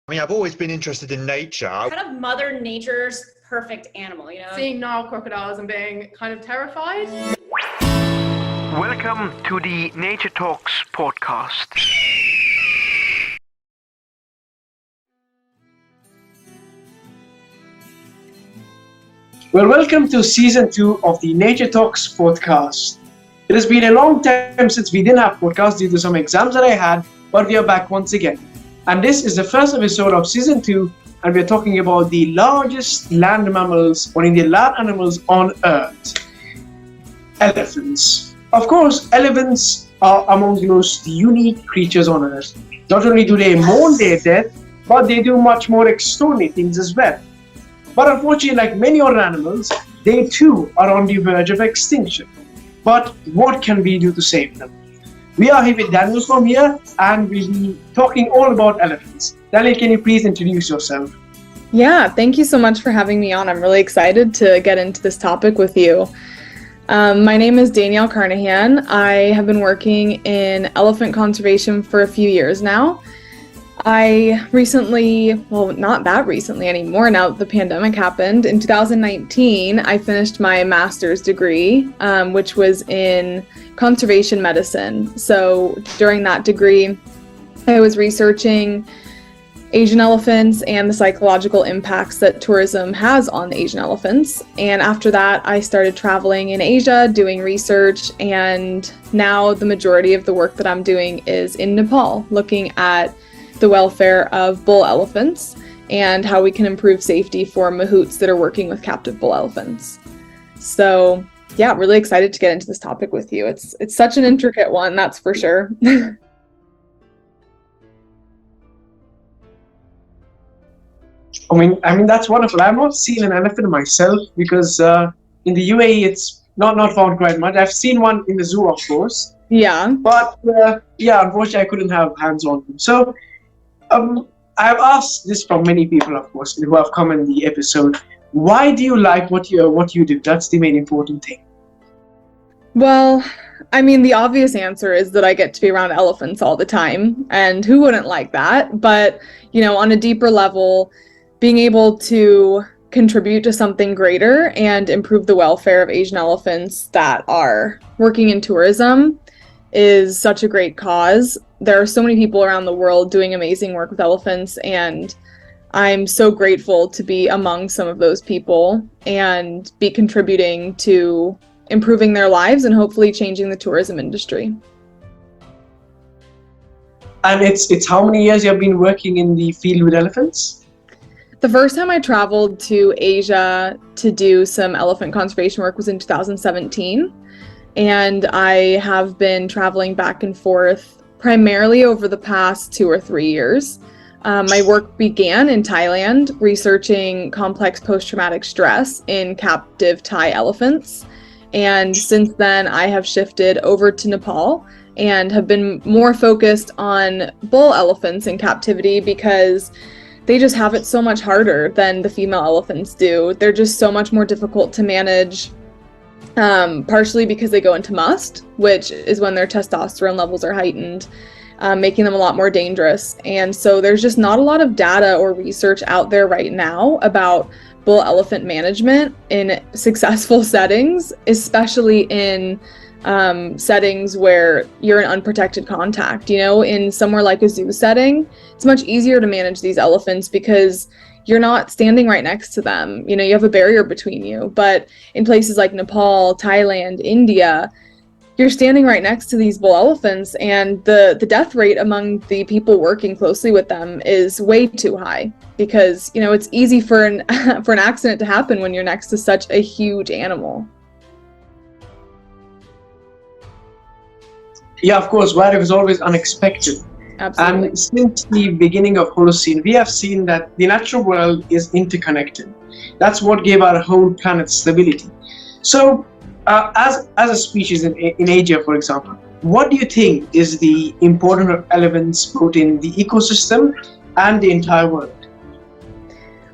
I mean, I've always been interested in nature. Kind of Mother Nature's perfect animal, you know? Seeing Nile crocodiles and being kind of terrified. Welcome to the Nature Talks podcast. Well, welcome to season 2 of the Nature Talks podcast. It has been a long time since we didn't have podcasts due to some exams that I had, but we are back once again. And this is the first episode of season 2, and we're talking about the largest land mammals, or indeed land animals on Earth. Elephants. Of course, elephants are among the most unique creatures on Earth. Not only do they mourn their death, but they do much more extraordinary things as well. But unfortunately, like many other animals, they too are on the verge of extinction. But what can we do to save them? We are here with Danielle from here, and we'll be talking all about elephants. Danielle, can you please introduce yourself? Yeah, thank you so much for having me on. I'm really excited to get into this topic with you. My name is Danielle Carnahan. I have been working in elephant conservation for a few years now. I recently, well, not that recently anymore, now that the pandemic happened, in 2019, I finished my master's degree, which was in conservation medicine. So during that degree, I was researching Asian elephants and the psychological impacts that tourism has on Asian elephants. And after that, I started traveling in Asia, doing research, and now the majority of the work that I'm doing is in Nepal, looking at the welfare of bull elephants and how we can improve safety for mahouts that are working with captive bull elephants. So yeah, really excited to get into this topic with you. It's such an intricate one, that's for sure. I mean that's wonderful. I've not seen an elephant myself because in the UAE it's not found quite much. I've seen one in the zoo, of course. Yeah. But unfortunately, I couldn't have hands on them. So I've asked this from many people, of course, who have come in the episode. Why do you like what you do? That's the main important thing. Well, I mean, the obvious answer is that I get to be around elephants all the time, and who wouldn't like that? But, you know, on a deeper level, being able to contribute to something greater and improve the welfare of Asian elephants that are working in tourism is such a great cause. There are so many people around the world doing amazing work with elephants, and I'm so grateful to be among some of those people and be contributing to improving their lives and hopefully changing the tourism industry. And it's how many years you've been working in the field with elephants? The first time I traveled to Asia to do some elephant conservation work was in 2017. And I have been traveling back and forth primarily over the past 2 or 3 years. My work began in Thailand, researching complex post-traumatic stress in captive Thai elephants. And since then, I have shifted over to Nepal and have been more focused on bull elephants in captivity because they just have it so much harder than the female elephants do. They're just so much more difficult to manage. Partially because they go into must, which is when their testosterone levels are heightened, making them a lot more dangerous. And so there's just not a lot of data or research out there right now about bull elephant management in successful settings, especially in settings where you're in unprotected contact. You know, in somewhere like a zoo setting, it's much easier to manage these elephants because you're not standing right next to them. You know, you have a barrier between you. But in places like Nepal, Thailand, India, you're standing right next to these bull elephants, and the death rate among the people working closely with them is way too high because, you know, it's easy for an accident to happen when you're next to such a huge animal. Yeah, of course, wildlife is always unexpected. Absolutely. And since the beginning of Holocene, we have seen that the natural world is interconnected. That's what gave our whole planet stability. So, as a species in Asia, for example, what do you think is the importance of elephants both in the ecosystem and the entire world?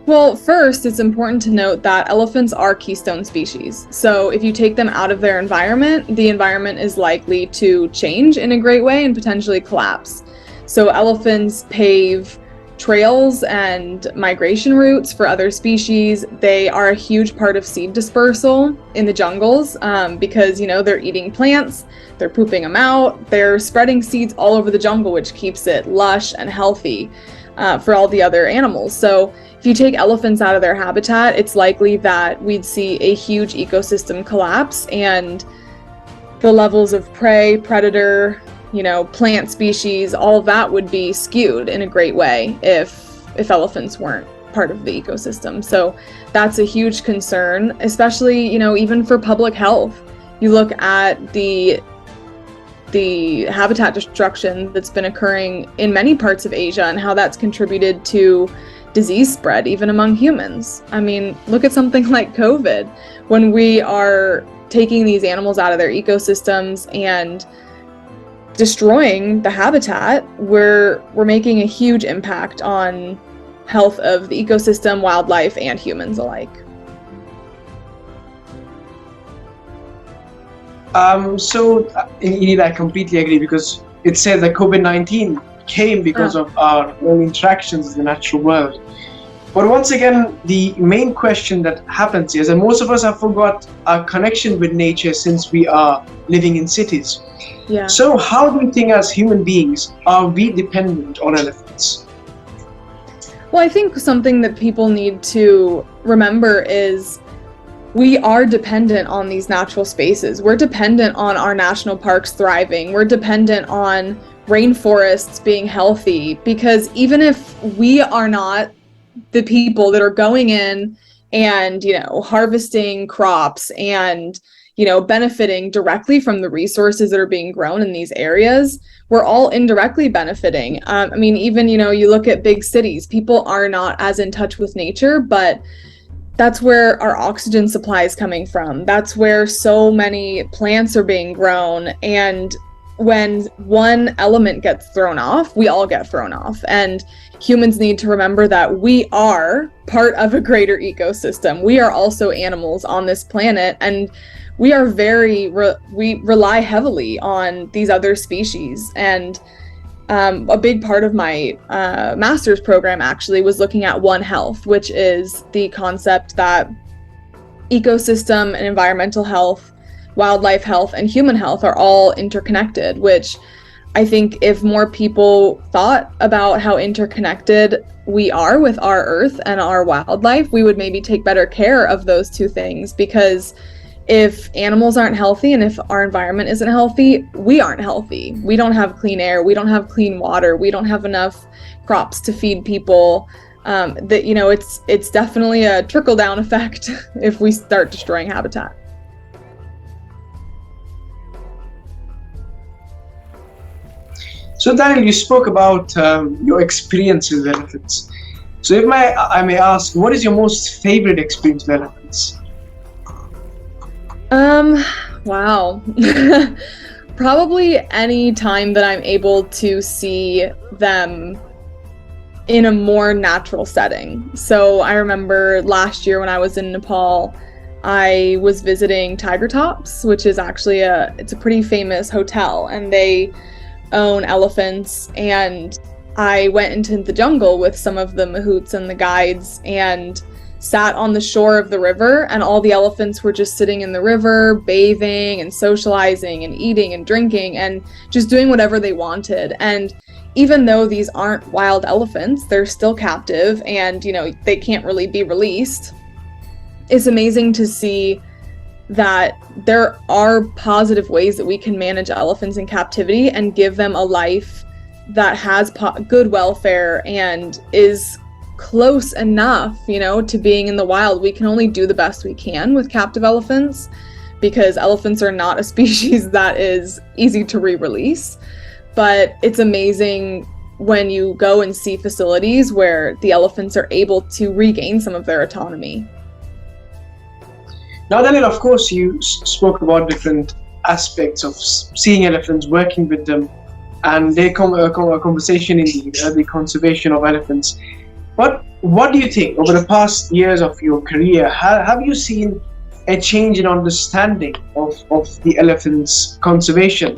Well, first, it's important to note that elephants are keystone species. So if you take them out of their environment, the environment is likely to change in a great way and potentially collapse. So elephants pave trails and migration routes for other species. They are a huge part of seed dispersal in the jungles because, they're eating plants, they're pooping them out, they're spreading seeds all over the jungle, which keeps it lush and healthy for all the other animals. So if you take elephants out of their habitat, it's likely that we'd see a huge ecosystem collapse, and the levels of prey, predator, plant species, all of that would be skewed in a great way if elephants weren't part of the ecosystem. So that's a huge concern, especially, even for public health. You look at the habitat destruction that's been occurring in many parts of Asia and how that's contributed to disease spread, even among humans. I mean, look at something like COVID. When we are taking these animals out of their ecosystems and destroying the habitat, we're making a huge impact on health of the ecosystem, wildlife, and humans alike. Indeed, I completely agree, because it says that COVID-19 came because of our own interactions in the natural world. But once again, the main question that happens is that most of us have forgot our connection with nature since we are living in cities. Yeah. So how do you think, as human beings, are we dependent on elephants? Well, I think something that people need to remember is we are dependent on these natural spaces. We're dependent on our national parks thriving. We're dependent on rainforests being healthy, because even if we are not the people that are going in and, harvesting crops and, benefiting directly from the resources that are being grown in these areas, we're all indirectly benefiting. Even, you look at big cities, people are not as in touch with nature, but that's where our oxygen supply is coming from. That's where so many plants are being grown. And when one element gets thrown off, we all get thrown off. And humans need to remember that we are part of a greater ecosystem. We are also animals on this planet, and we are we rely heavily on these other species. And a big part of my master's program actually was looking at One Health, which is the concept that ecosystem and environmental health, wildlife health, and human health are all interconnected, which I think if more people thought about how interconnected we are with our earth and our wildlife, we would maybe take better care of those two things. Because if animals aren't healthy and if our environment isn't healthy, we aren't healthy. We don't have clean air, we don't have clean water, we don't have enough crops to feed people. It's definitely a trickle-down effect if we start destroying habitat. So Daniel, you spoke about your experiences with elephants. So if I may ask, what is your most favorite experience with elephants? Wow. Probably any time that I'm able to see them in a more natural setting. So I remember last year when I was in Nepal, I was visiting Tiger Tops, which is actually it's a pretty famous hotel, and they own elephants. And I went into the jungle with some of the mahouts and the guides and sat on the shore of the river, and all the elephants were just sitting in the river, bathing and socializing and eating and drinking and just doing whatever they wanted. And even though these aren't wild elephants, they're still captive and, they can't really be released. It's amazing to see that there are positive ways that we can manage elephants in captivity and give them a life that has good welfare and is close enough, to being in the wild. We can only do the best we can with captive elephants, because elephants are not a species that is easy to re-release. But it's amazing when you go and see facilities where the elephants are able to regain some of their autonomy. Now, Daniel, of course, you spoke about different aspects of seeing elephants, working with them, and their conversation in the conservation of elephants. But what do you think, over the past years of your career, have you seen a change in understanding of the elephants' conservation?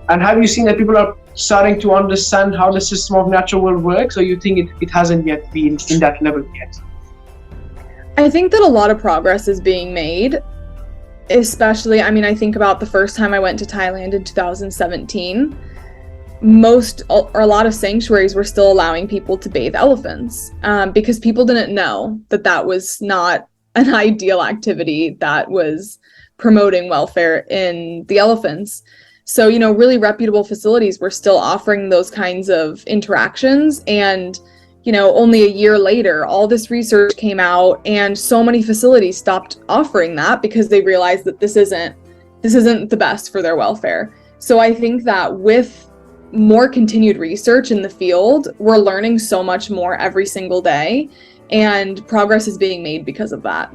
And have you seen that people are starting to understand how the system of natural world works, or you think it hasn't yet been in that level yet? I think that a lot of progress is being made, especially, I think about the first time I went to Thailand in 2017. A lot of sanctuaries were still allowing people to bathe elephants because people didn't know that was not an ideal activity that was promoting welfare in the elephants. So, really reputable facilities were still offering those kinds of interactions. And, only a year later, all this research came out and so many facilities stopped offering that because they realized that this isn't the best for their welfare. So I think that with more continued research in the field, we're learning so much more every single day, and progress is being made because of that.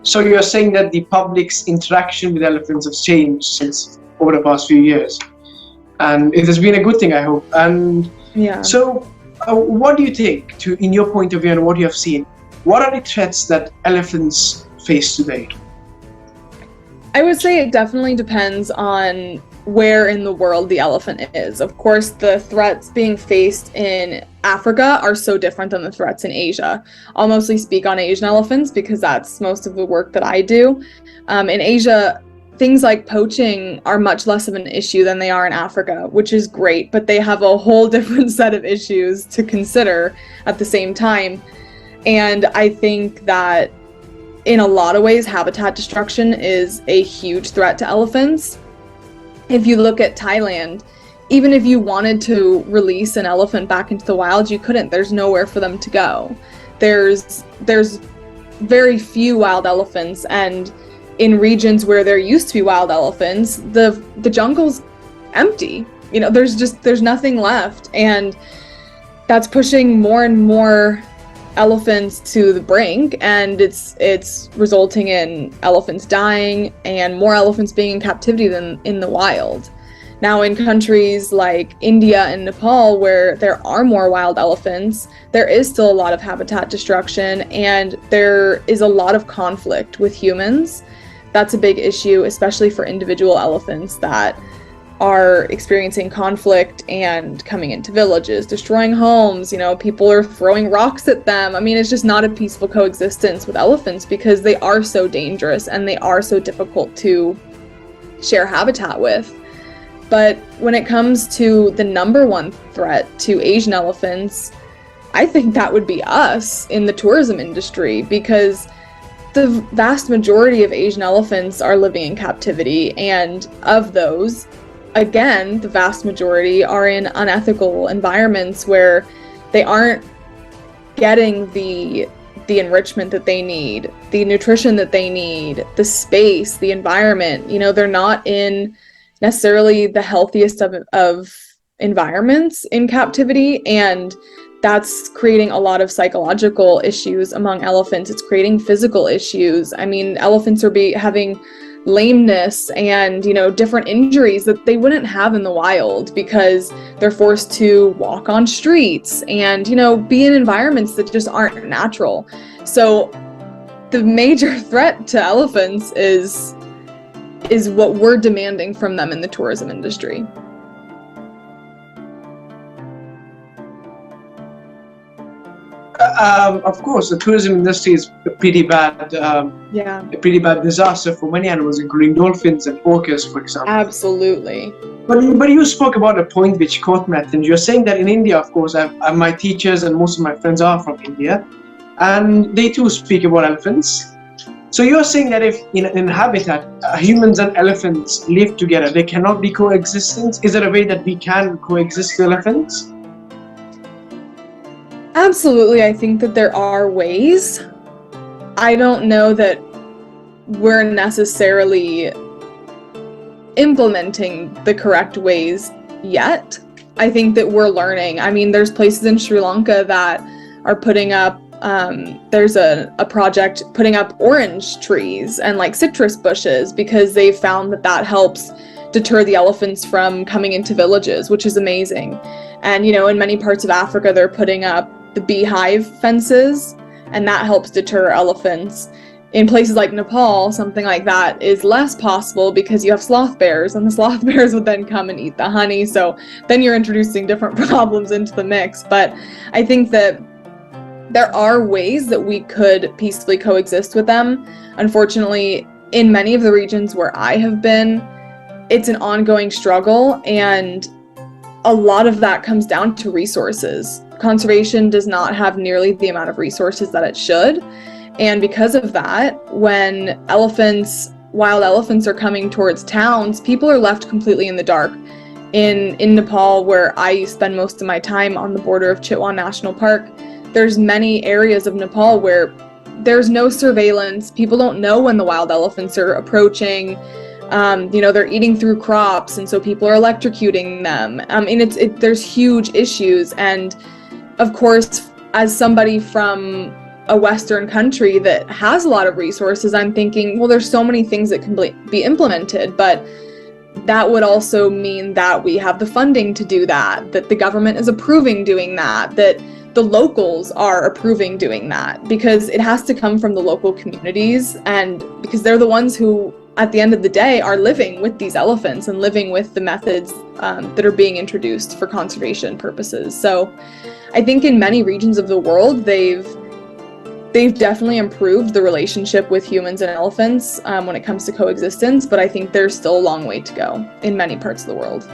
So you're saying that the public's interaction with elephants has changed since over the past few years, and it has been a good thing, I hope. And yeah. So what do you think, in your point of view and what you have seen, what are the threats that elephants face today? I would say it definitely depends on where in the world the elephant is. Of course, the threats being faced in Africa are so different than the threats in Asia. I'll mostly speak on Asian elephants because that's most of the work that I do. In Asia, things like poaching are much less of an issue than they are in Africa, which is great, but they have a whole different set of issues to consider at the same time. And I think that in a lot of ways, habitat destruction is a huge threat to elephants. If you look at Thailand, even if you wanted to release an elephant back into the wild, you couldn't. There's nowhere for them to go. There's very few wild elephants, and in regions where there used to be wild elephants, the jungle's empty. There's nothing left, and that's pushing more and more elephants to the brink, and it's resulting in elephants dying and more elephants being in captivity than in the wild. Now, in countries like India and Nepal, where there are more wild elephants, there is still a lot of habitat destruction, and there is a lot of conflict with humans. That's a big issue, especially for individual elephants that are experiencing conflict and coming into villages, destroying homes. People are throwing rocks at them. It's just not a peaceful coexistence with elephants because they are so dangerous and they are so difficult to share habitat with. But when it comes to the number one threat to Asian elephants, I think that would be us in the tourism industry, because the vast majority of Asian elephants are living in captivity, and of those, again, the vast majority are in unethical environments where they aren't getting the enrichment that they need, the nutrition that they need, the space, the environment. They're not in necessarily the healthiest of environments in captivity, and that's creating a lot of psychological issues among elephants. It's creating physical issues. Elephants are having lameness and different injuries that they wouldn't have in the wild because they're forced to walk on streets and be in environments that just aren't natural. So the major threat to elephants is what we're demanding from them in the tourism industry. Of course, the tourism industry is a pretty bad disaster for many animals, including dolphins and orcas, for example. Absolutely. But you spoke about a point which caught my attention. You're saying that in India, of course, my teachers and most of my friends are from India, and they too speak about elephants. So you're saying that if in a habitat, humans and elephants live together, they cannot be coexistence? Is there a way that we can coexist with elephants? Absolutely, I think that there are ways. I don't know that we're necessarily implementing the correct ways yet. I think that we're learning. There's places in Sri Lanka that are putting up, there's a project putting up orange trees and citrus bushes because they found that helps deter the elephants from coming into villages, which is amazing. And, in many parts of Africa, they're putting up the beehive fences, and that helps deter elephants. in places like Nepal, something like that is less possible because you have sloth bears, and the sloth bears would then come and eat the honey. So then you're introducing different problems into the mix. But I think that there are ways that we could peacefully coexist with them. Unfortunately, in many of the regions where I have been, it's an ongoing struggle, and a lot of that comes down to resources. Conservation does not have nearly the amount of resources that it should. And because of that, when wild elephants are coming towards towns, people are left completely in the dark. In Nepal, where I spend most of my time on the border of Chitwan National Park, there's many areas of Nepal where there's no surveillance. People don't know when the wild elephants are approaching. They're eating through crops, and so people are electrocuting them. There's huge issues. And of course, as somebody from a Western country that has a lot of resources, I'm thinking, well, there's so many things that can be implemented, but that would also mean that we have the funding to do that the government is approving doing that the locals are approving doing that, because it has to come from the local communities, and because they're the ones who, at the end of the day, are living with these elephants and living with the methods that are being introduced for conservation purposes. So I think in many regions of the world, they've definitely improved the relationship with humans and elephants when it comes to coexistence, but I think there's still a long way to go in many parts of the world.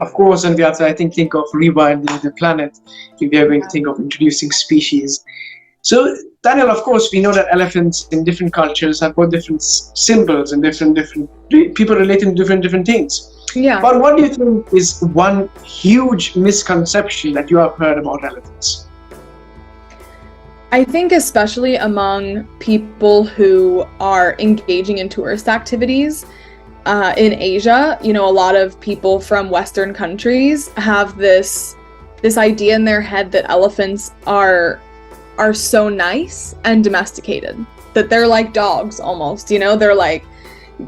Of course, and we have to, I think of rewilding the planet if we are going to think of introducing species. So, Daniel, of course, we know that elephants in different cultures have got different symbols and different people relating to different things. Yeah. But what do you think is one huge misconception that you have heard about elephants? I think especially among people who are engaging in tourist activities in Asia, a lot of people from Western countries have this idea in their head that elephants are so nice and domesticated, that they're like dogs almost, they're like,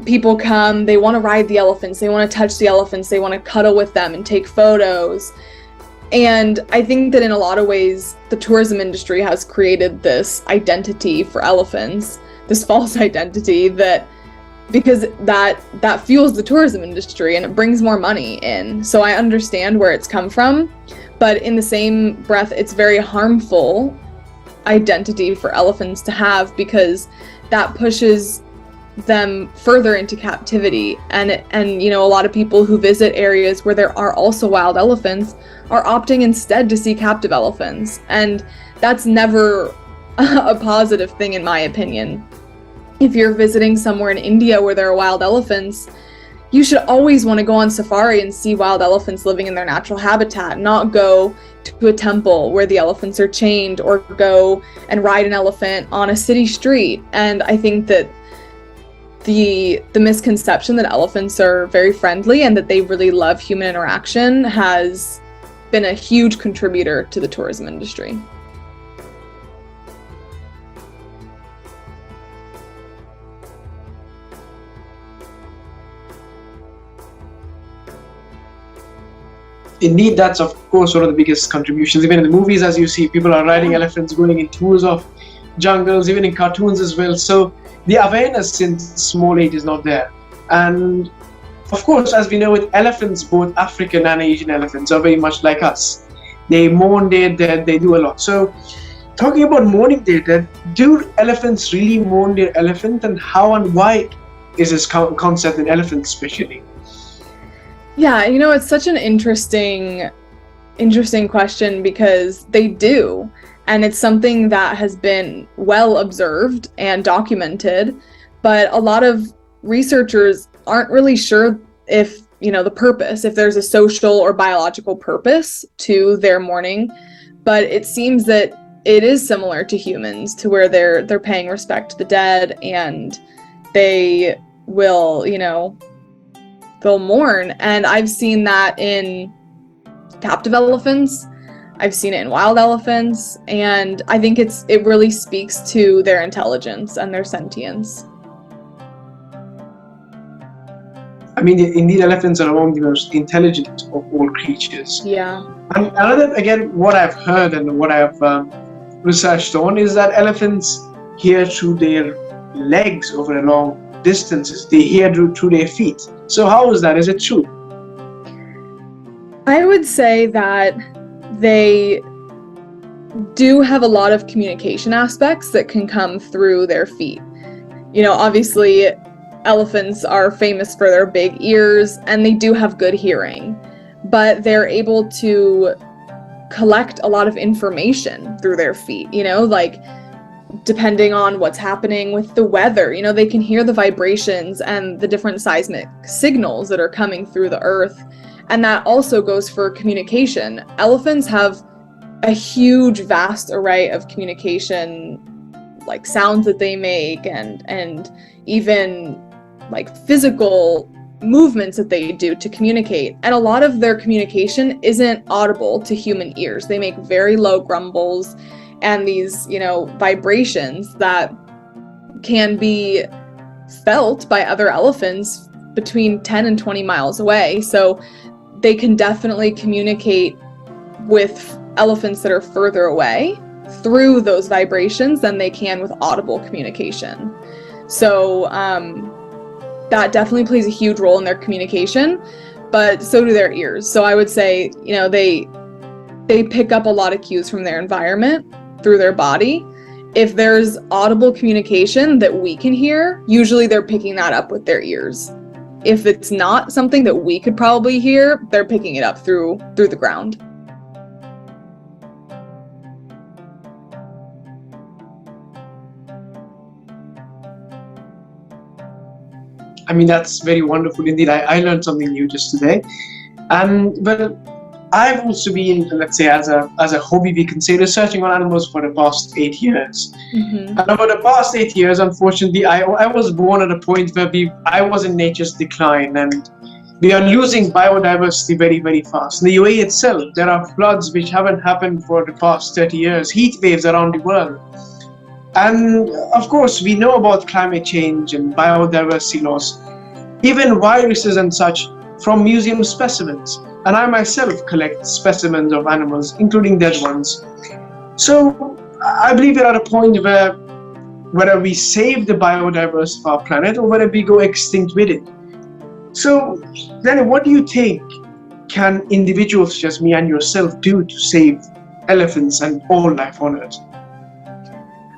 people come, they want to ride the elephants, they want to touch the elephants, they want to cuddle with them and take photos. And I think that in a lot of ways, the tourism industry has created this identity for elephants, this false identity because that fuels the tourism industry and it brings more money in. So I understand where it's come from, but in the same breath, it's very harmful identity for elephants to have, because that pushes them further into captivity, and a lot of people who visit areas where there are also wild elephants are opting instead to see captive elephants, and that's never a positive thing in my opinion. If you're visiting somewhere in India where there are wild elephants, you should always want to go on safari and see wild elephants living in their natural habitat, not go to a temple where the elephants are chained, or go and ride an elephant on a city street. And I think that the misconception that elephants are very friendly and that they really love human interaction has been a huge contributor to the tourism industry. Indeed, that's of course one of the biggest contributions. Even in the movies, as you see, people are riding elephants, going in tours of jungles, even in cartoons as well. So the awareness since small age is not there. And of course, as we know with elephants, both African and Asian elephants are very much like us. They mourn their dead, they do a lot. So talking about mourning their dead, do elephants really mourn their elephant, and how and why is this concept in elephants especially? Yeah, it's such an interesting question, because they do. And it's something that has been well observed and documented, but a lot of researchers aren't really sure if, the purpose, if there's a social or biological purpose to their mourning. But it seems that it is similar to humans, to where they're paying respect to the dead, and they will, they'll mourn. And I've seen that in captive elephants. I've seen it in wild elephants, and I think it really speaks to their intelligence and their sentience. I mean, indeed, elephants are among the most intelligent of all creatures. Yeah. And another, again, what I've heard and what I've researched on is that elephants hear through their legs over a long distances. They hear through their feet. So how is that? Is it true? I would say that they do have a lot of communication aspects that can come through their feet. You know, obviously, elephants are famous for their big ears, and they do have good hearing, but they're able to collect a lot of information through their feet, you know, like depending on what's happening with the weather, you know, they can hear the vibrations and the different seismic signals that are coming through the earth. And that also goes for communication. Elephants have a huge, vast array of communication, like sounds that they make and even like physical movements that they do to communicate. And a lot of their communication isn't audible to human ears. They make very low grumbles and these, you know, vibrations that can be felt by other elephants between 10 and 20 miles away. So they can definitely communicate with elephants that are further away through those vibrations than they can with audible communication. So that definitely plays a huge role in their communication, but so do their ears. So I would say, you know, they pick up a lot of cues from their environment through their body. If there's audible communication that we can hear, usually they're picking that up with their ears. If it's not something that we could probably hear, they're picking it up through the ground. I mean, that's very wonderful indeed. I learned something new just today. Well, I've also been, let's say, as a hobby, we can say, researching on animals for the past 8 years. Mm-hmm. And over the past 8 years, unfortunately, I was born at a point where I was in nature's decline, and we are losing biodiversity very, very fast. In the UAE itself, there are floods which haven't happened for the past 30 years, heat waves around the world. And of course, we know about climate change and biodiversity loss, even viruses and such from museum specimens. And I myself collect specimens of animals, including dead ones. So I believe we're at a point where whether we save the biodiversity of our planet or whether we go extinct with it. So then what do you think can individuals such as me and yourself do to save elephants and all life on Earth?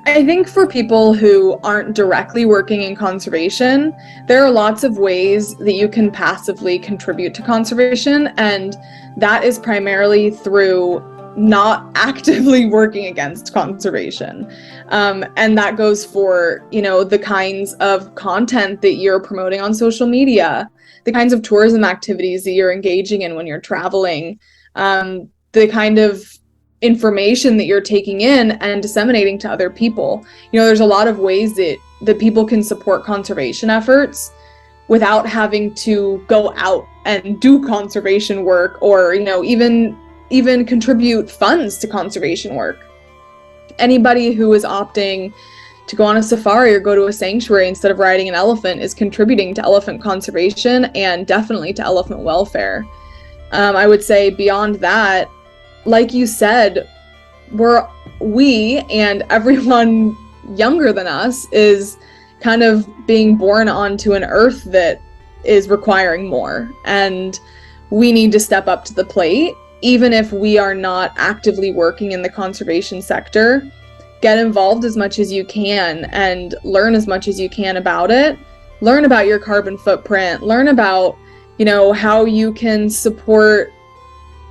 I think for people who aren't directly working in conservation, there are lots of ways that you can passively contribute to conservation, and that is primarily through not actively working against conservation. And that goes for, you know, the kinds of content that you're promoting on social media, the kinds of tourism activities that you're engaging in when you're traveling, the kind of information that you're taking in and disseminating to other people. You know, there's a lot of ways that people can support conservation efforts without having to go out and do conservation work or, you know, even contribute funds to conservation work. Anybody who is opting to go on a safari or go to a sanctuary instead of riding an elephant is contributing to elephant conservation and definitely to elephant welfare. I would say beyond that, like you said, we and everyone younger than us is kind of being born onto an earth that is requiring more, and we need to step up to the plate. Even if we are not actively working in the conservation sector, get involved as much as you can and learn as much as you can about it. Learn about your carbon footprint, learn about, you know, how you can support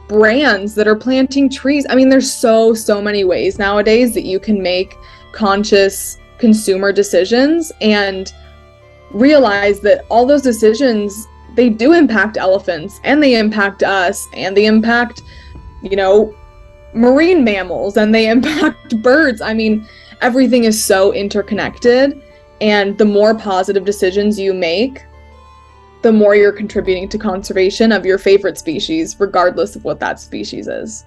brands that are planting trees. I mean, there's so many ways nowadays that you can make conscious consumer decisions and realize that all those decisions, they do impact elephants and they impact us and they impact, you know, marine mammals and they impact birds. I mean, everything is so interconnected, and the more positive decisions you make, the more you're contributing to conservation of your favorite species, regardless of what that species is.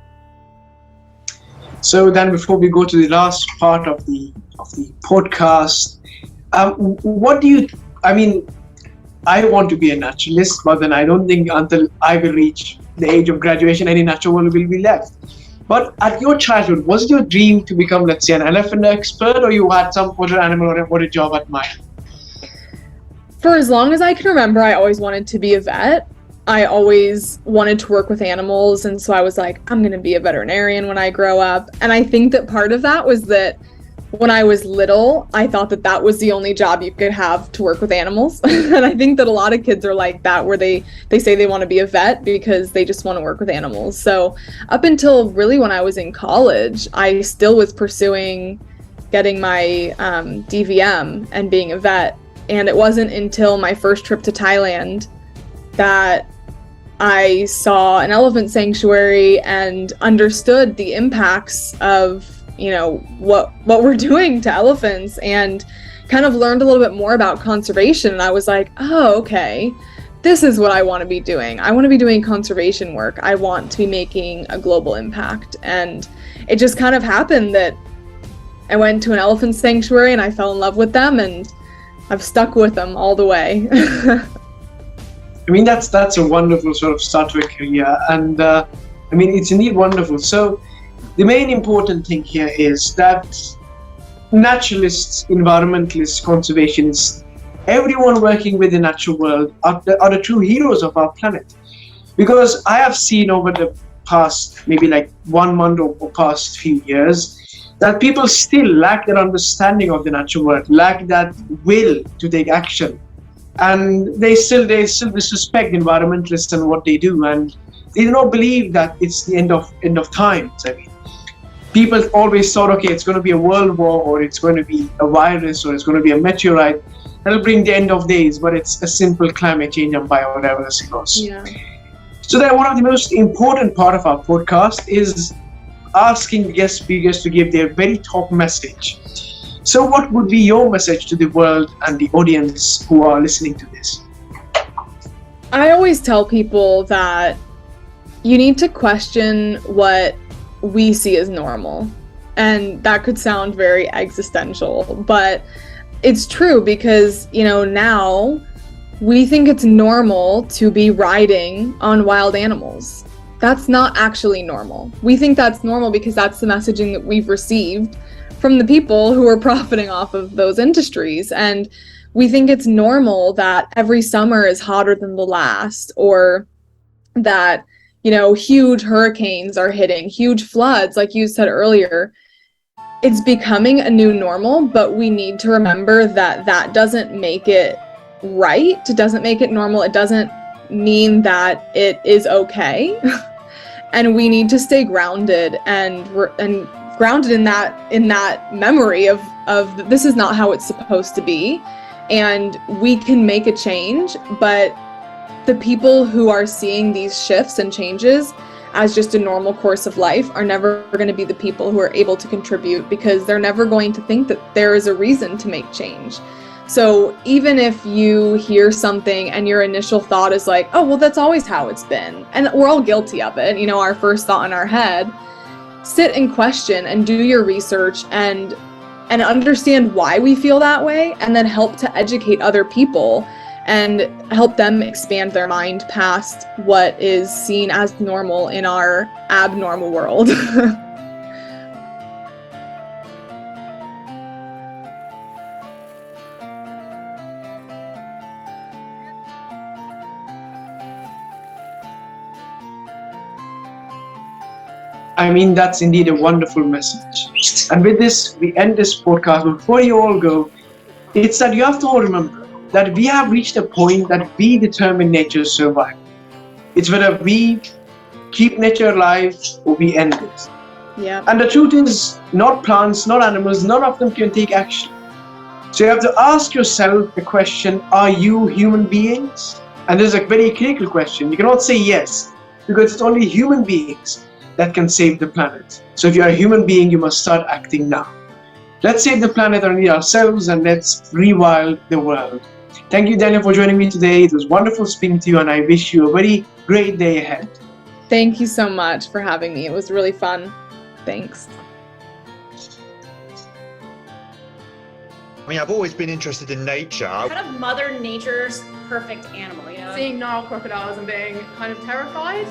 So then, before we go to the last part of the podcast, what do you? I mean, I want to be a naturalist, but then I don't think until I will reach the age of graduation, any natural world will be left. But at your childhood, was it your dream to become, let's say, an elephant expert, or you had some other animal or a job at mind? For as long as I can remember, I always wanted to be a vet. I always wanted to work with animals, and so I was like, I'm going to be a veterinarian when I grow up. And I think that part of that was that when I was little, I thought that that was the only job you could have to work with animals. And I think that a lot of kids are like that, where they say they want to be a vet because they just want to work with animals. So up until really when I was in college, I still was pursuing getting my DVM and being a vet. And it wasn't until my first trip to Thailand that I saw an elephant sanctuary and understood the impacts of, you know, what we're doing to elephants, and kind of learned a little bit more about conservation. And I was like, oh, okay, this is what I want to be doing. I want to be doing conservation work. I want to be making a global impact. And it just kind of happened that I went to an elephant sanctuary and I fell in love with them, and I've stuck with them all the way. I mean, that's a wonderful sort of start to a career, and I mean, it's indeed wonderful. So the main important thing here is that naturalists, environmentalists, conservationists, everyone working with the natural world are the true heroes of our planet. Because I have seen over the past maybe like 1 month or past few years that people still lack that understanding of the natural world, lack that will to take action. And they still disrespect environmentalists and what they do, and they do not believe that it's the end of times. I mean, people always thought, okay, it's going to be a world war, or it's going to be a virus, or it's going to be a meteorite that'll bring the end of days, but it's a simple climate change and biodiversity loss. Yeah. So that one of the most important part of our podcast is asking guest speakers to give their very top message. So what would be your message to the world and the audience who are listening to this? I always tell people that you need to question what we see as normal. And that could sound very existential, but it's true, because, you know, now we think it's normal to be riding on wild animals. That's not actually normal. We think that's normal because that's the messaging that we've received from the people who are profiting off of those industries. And we think it's normal that every summer is hotter than the last, or that, you know, huge hurricanes are hitting, huge floods, like you said earlier. It's becoming a new normal, but we need to remember that that doesn't make it right. It doesn't make it normal. It doesn't mean that it is okay. And we need to stay grounded and grounded in that memory of this is not how it's supposed to be, and we can make a change. But the people who are seeing these shifts and changes as just a normal course of life are never going to be the people who are able to contribute, because they're never going to think that there is a reason to make change. So even if you hear something and your initial thought is like, oh, well, that's always how it's been, and we're all guilty of it, you know, our first thought in our head, sit and question and do your research and understand why we feel that way, and then help to educate other people and help them expand their mind past what is seen as normal in our abnormal world. I mean, that's indeed a wonderful message. And with this, we end this podcast. Before you all go, it's that you have to all remember that we have reached a point that we determine nature's survival. It's whether we keep nature alive or we end it. Yeah. And the truth is, not plants, not animals, none of them can take action. So you have to ask yourself the question, are you human beings? And this is a very critical question. You cannot say yes, because it's only human beings that can save the planet. So if you're a human being, you must start acting now. Let's save the planet and ourselves, and let's rewild the world. Thank you, Danielle, for joining me today. It was wonderful speaking to you, and I wish you a very great day ahead. Thank you so much for having me. It was really fun. Thanks. I mean, I've always been interested in nature. Kind of Mother Nature's perfect animal, you know? Seeing Nile crocodiles and being kind of terrified.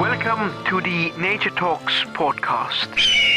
Welcome to the Nature Talks podcast.